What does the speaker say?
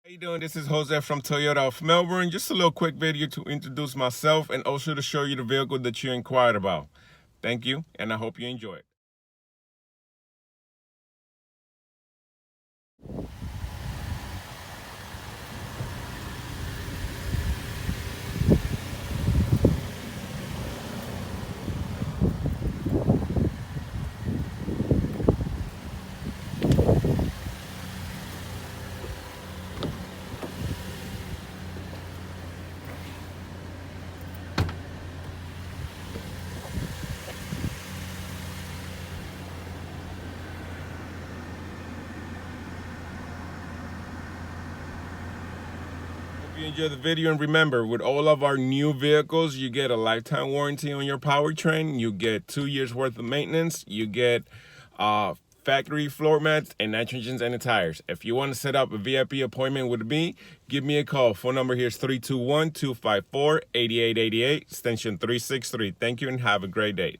How you doing? This is Jose from Toyota of Melbourne. Just a little quick video to introduce myself and also to show you the vehicle that you inquired about. Thank you, and I hope you enjoy it. Hope you enjoy the video, and remember, with all of our new vehicles, you get a lifetime warranty on your powertrain. You get 2 years worth of maintenance. You get factory floor mats and nitrogens and the tires. If you want to set up a VIP appointment with me, give me a call. Phone number here is 321-254-8888, extension 363. Thank you and have a great day.